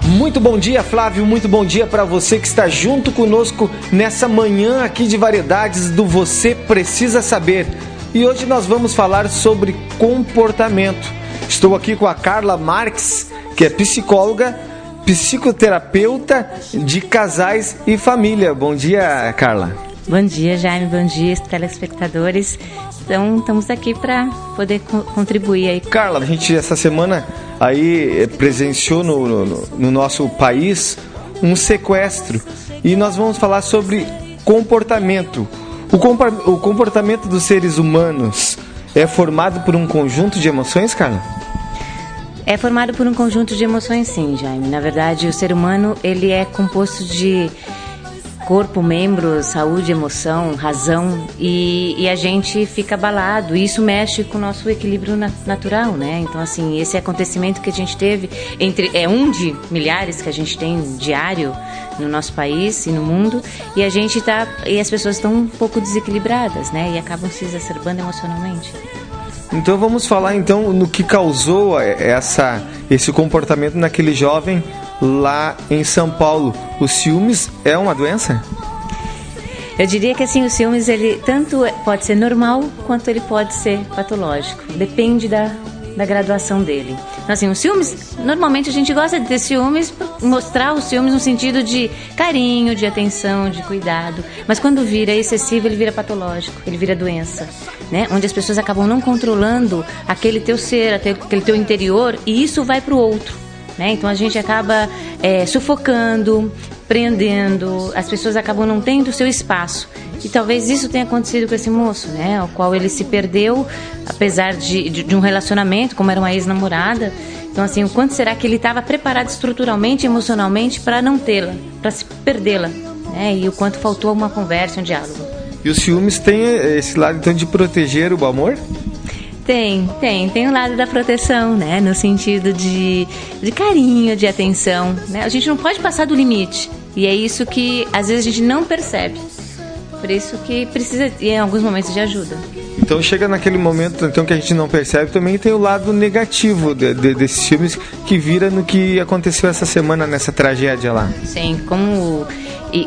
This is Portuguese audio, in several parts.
Muito bom dia, Flávio, muito bom dia para você que está junto conosco nessa manhã aqui de variedades do Você Precisa Saber. E hoje nós vamos falar sobre comportamento. Estou aqui com a Carla Marques, que é psicóloga, psicoterapeuta de casais e família. Bom dia, Carla. Bom dia, Jaime, bom dia, telespectadores. Então, estamos aqui para poder contribuir aí. Carla, a gente essa semana aí presenciou no nosso país um sequestro e nós vamos falar sobre comportamento. O comportamento dos seres humanos é formado por um conjunto de emoções, Carla? É formado por um conjunto de emoções, sim, Jaime. Na verdade, o ser humano ele é composto de corpo, membros, saúde, emoção, razão e a gente fica abalado. E isso mexe com o nosso equilíbrio natural, né? Então, assim, esse acontecimento que a gente teve é um de milhares que a gente tem diário no nosso país e no mundo e as pessoas estão um pouco desequilibradas, né? E acabam se exacerbando emocionalmente. Então vamos falar então no que causou esse comportamento naquele jovem lá em São Paulo. O ciúmes é uma doença? Eu diria que assim, o ciúmes ele tanto pode ser normal quanto ele pode ser patológico. Depende da graduação dele. Então assim, o ciúmes, normalmente a gente gosta de ter ciúmes, mostrar os ciúmes no sentido de carinho, de atenção, de cuidado. Mas quando vira excessivo, ele vira patológico, ele vira doença, né? Onde as pessoas acabam não controlando aquele teu ser, aquele teu interior, e isso vai para o outro, né? Então a gente acaba sufocando, prendendo, as pessoas acabam não tendo o seu espaço. E talvez isso tenha acontecido com esse moço, né? Ao qual ele se perdeu, apesar de um relacionamento, como era uma ex-namorada. Então, assim, o quanto será que ele estava preparado estruturalmente, emocionalmente, para não tê-la, para se perdê-la, né? E o quanto faltou uma conversa, um diálogo. E os ciúmes têm esse lado, então, de proteger o amor? Tem o lado da proteção, né? No sentido de carinho, de atenção, né? A gente não pode passar do limite. E é isso que, às vezes, a gente não percebe. Por isso que precisa, em alguns momentos, de ajuda. Então chega naquele momento então, que a gente não percebe, também tem o lado negativo desses filmes que vira no que aconteceu essa semana nessa tragédia lá. Sim,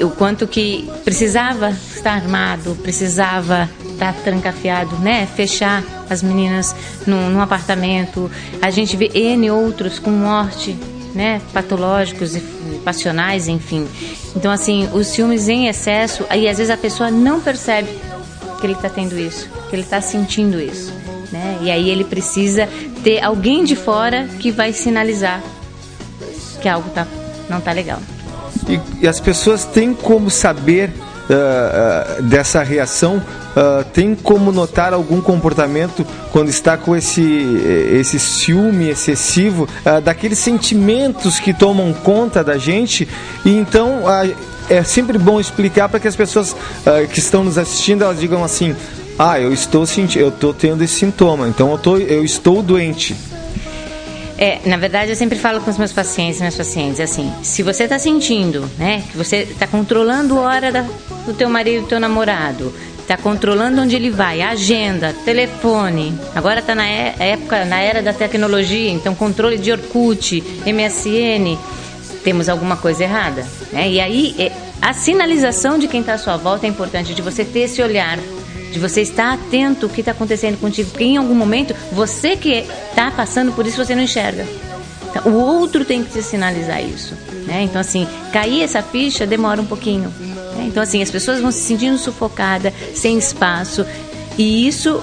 o quanto que precisava estar armado, precisava estar trancafiado, né? Fechar as meninas num apartamento. A gente vê N outros com morte, né? Patológicos e passionais, enfim. Então, assim, os ciúmes em excesso, aí às vezes a pessoa não percebe que ele está tendo isso, que ele está sentindo isso, né? E aí ele precisa ter alguém de fora que vai sinalizar que algo não está legal. E as pessoas têm como saber dessa reação? Tem como notar algum comportamento quando está com esse ciúme excessivo, daqueles sentimentos que tomam conta da gente? E então é sempre bom explicar para que as pessoas que estão nos assistindo, elas digam assim: eu estou tendo esse sintoma, então eu estou doente. Na verdade, eu sempre falo com os meus pacientes, assim, se você está sentindo, né, que você está controlando a hora do teu marido, do teu namorado, está controlando onde ele vai, a agenda, telefone, agora está na era da tecnologia, então controle de Orkut, MSN, temos alguma coisa errada, né? E aí, a sinalização de quem está à sua volta é importante, de você ter esse olhar, de você estar atento ao que está acontecendo contigo, porque em algum momento, você que está passando por isso, você não enxerga. Então, o outro tem que te sinalizar isso, né? Então, assim, cair essa ficha demora um pouquinho, né? Então, assim, as pessoas vão se sentindo sufocadas, sem espaço, e isso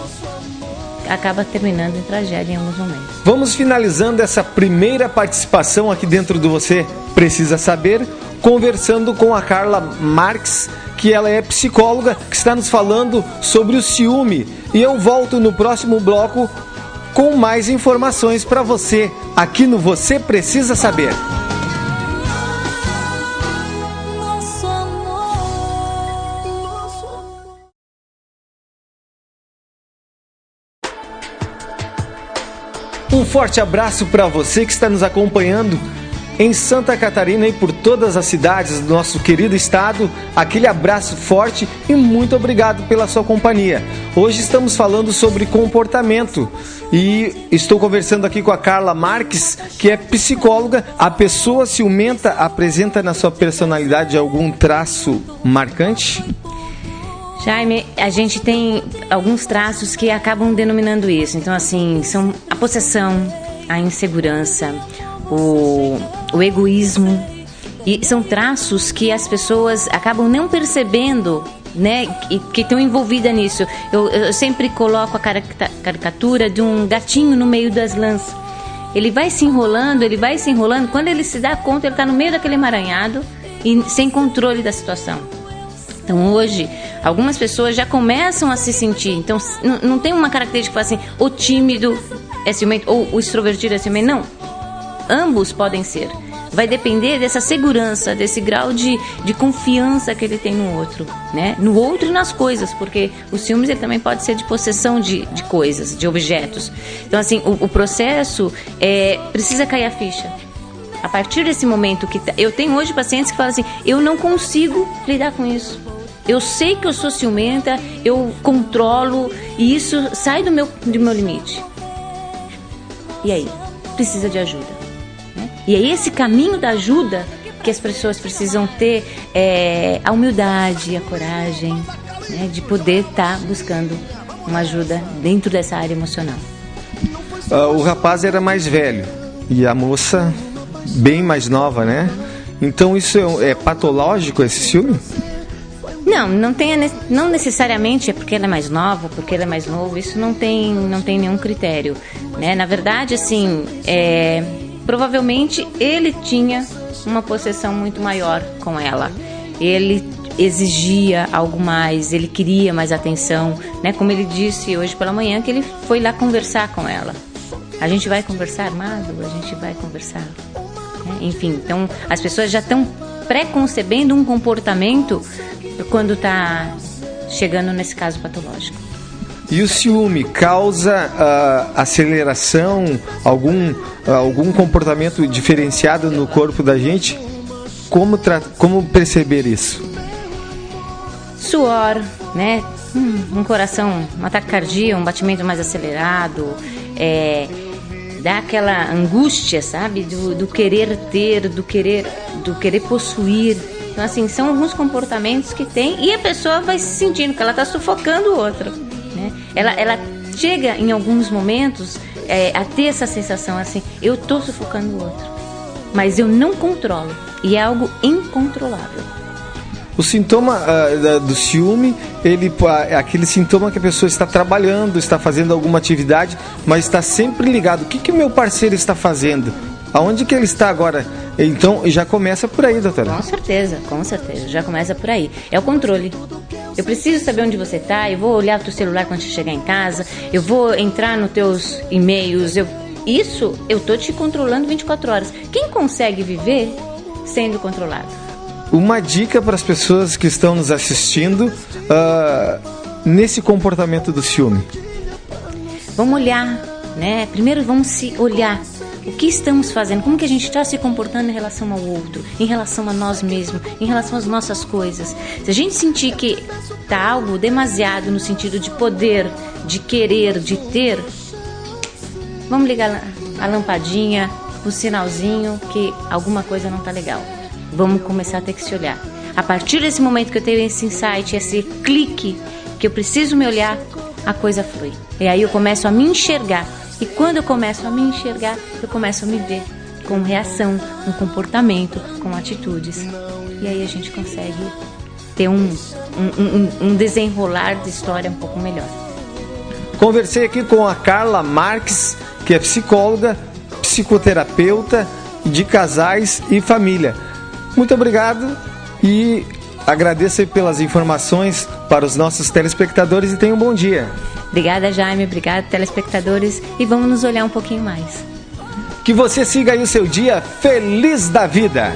acaba terminando em tragédia em alguns momentos. Vamos finalizando essa primeira participação aqui dentro do Você Precisa Saber, conversando com a Carla Marques, que ela é psicóloga, que está nos falando sobre o ciúme. E eu volto no próximo bloco com mais informações para você, aqui no Você Precisa Saber. Um forte abraço para você que está nos acompanhando em Santa Catarina e por todas as cidades do nosso querido estado. Aquele abraço forte e muito obrigado pela sua companhia. Hoje estamos falando sobre comportamento e estou conversando aqui com a Carla Marques, que é psicóloga. A pessoa ciumenta apresenta na sua personalidade algum traço marcante? Jaime, a gente tem alguns traços que acabam denominando isso. Então, assim, são a possessão, a insegurança, o egoísmo. E são traços que as pessoas acabam não percebendo, né, que estão envolvidas nisso. Eu sempre coloco a caricatura de um gatinho no meio das lãs. Ele vai se enrolando. Quando ele se dá conta, ele está no meio daquele emaranhado e sem controle da situação. Então, hoje, algumas pessoas já começam a se sentir. Então, não tem uma característica que fala assim, o tímido é ciumento ou o extrovertido é ciumento. Não. Ambos podem ser. Vai depender dessa segurança, desse grau de confiança que ele tem no outro, né? No outro e nas coisas, porque o ciúmes ele também pode ser de possessão de coisas, de objetos. Então, assim, o processo precisa cair a ficha. A partir desse momento eu tenho hoje pacientes que falam assim, eu não consigo lidar com isso. Eu sei que eu sou ciumenta, eu controlo e isso sai do meu limite. E aí? Precisa de ajuda. Né? E é esse caminho da ajuda que as pessoas precisam ter a humildade, a coragem, né, de poder estar buscando uma ajuda dentro dessa área emocional. O rapaz era mais velho e a moça bem mais nova, né? Então isso é patológico, esse ciúme? Não necessariamente é porque ela é mais nova, porque ele é mais novo, isso não tem nenhum critério, né? Na verdade, assim, provavelmente ele tinha uma possessão muito maior com ela, ele exigia algo mais, ele queria mais atenção, né? Como ele disse hoje pela manhã, que ele foi lá conversar com ela. A gente vai conversar, Amado? A gente vai conversar, né? Enfim, então as pessoas já estão pré-concebendo um comportamento quando está chegando nesse caso patológico. E o ciúme causa aceleração, algum comportamento diferenciado no corpo da gente? Como perceber isso? Suor, né? Um coração, uma taquicardia, um batimento mais acelerado, dá aquela angústia, sabe? Do querer ter, do querer possuir. Então, assim, são alguns comportamentos que tem e a pessoa vai se sentindo que ela está sufocando o outro, né? Ela chega em alguns momentos a ter essa sensação assim, eu estou sufocando o outro, mas eu não controlo e é algo incontrolável. O sintoma do ciúme, é aquele sintoma que a pessoa está trabalhando, está fazendo alguma atividade, mas está sempre ligado. O que o meu parceiro está fazendo? Aonde que ele está agora? Então, já começa por aí, doutora. Com certeza, já começa por aí. É o controle. Eu preciso saber onde você está, eu vou olhar o teu celular quando você chegar em casa, eu vou entrar nos teus e-mails, eu estou te controlando 24 horas. Quem consegue viver sendo controlado? Uma dica para as pessoas que estão nos assistindo nesse comportamento do ciúme. Vamos olhar, né? Primeiro vamos se olhar. O que estamos fazendo? Como que a gente está se comportando em relação ao outro? Em relação a nós mesmos? Em relação às nossas coisas? Se a gente sentir que está algo demasiado no sentido de poder, de querer, de ter, vamos ligar a lampadinha, o sinalzinho que alguma coisa não está legal. Vamos começar a ter que se olhar. A partir desse momento que eu tenho esse insight, esse clique, que eu preciso me olhar, a coisa flui. E aí eu começo a me enxergar. E quando eu começo a me enxergar, eu começo a me ver com reação, com comportamento, com atitudes. E aí a gente consegue ter um desenrolar de história um pouco melhor. Conversei aqui com a Carla Marques, que é psicóloga, psicoterapeuta de casais e família. Muito obrigado e agradeço pelas informações para os nossos telespectadores e tenham um bom dia. Obrigada, Jaime. Obrigada, telespectadores. E vamos nos olhar um pouquinho mais. Que você siga aí o seu dia feliz da vida.